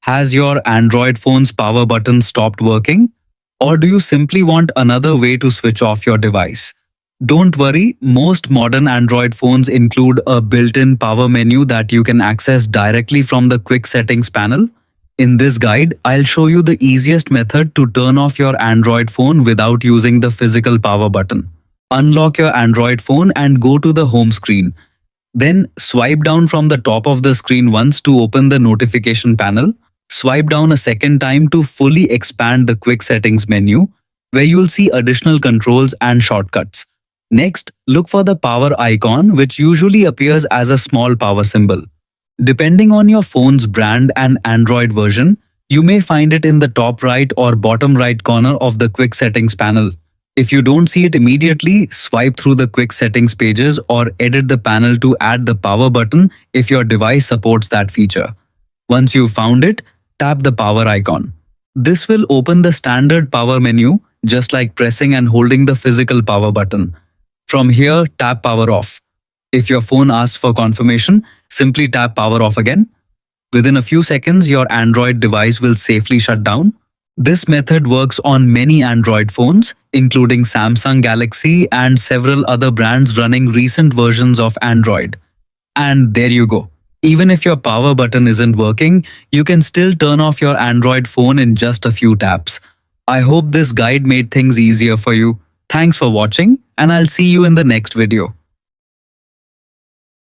Has your Android phone's power button stopped working? Or do you simply want another way to switch off your device? Don't worry, most modern Android phones include a built-in power menu that you can access directly from the quick settings panel. In this guide, I'll show you the easiest method to turn off your Android phone without using the physical power button. Unlock your Android phone and go to the home screen. Then swipe down from the top of the screen once to open the notification panel. Swipe down a second time to fully expand the quick settings menu, where you'll see additional controls and shortcuts. Next, look for the power icon, which usually appears as a small power symbol. Depending on your phone's brand and Android version, you may find it in the top right or bottom right corner of the quick settings panel. If you don't see it immediately, swipe through the quick settings pages or edit the panel to add the power button if your device supports that feature. Once you've found it, tap the power icon. This will open the standard power menu, just like pressing and holding the physical power button. From here, tap power off. If your phone asks for confirmation, simply tap power off again. Within a few seconds, your Android device will safely shut down. This method works on many Android phones, including Samsung Galaxy and several other brands running recent versions of Android. And there you go. Even if your power button isn't working, you can still turn off your Android phone in just a few taps. I hope this guide made things easier for you. Thanks for watching, and I'll see you in the next video.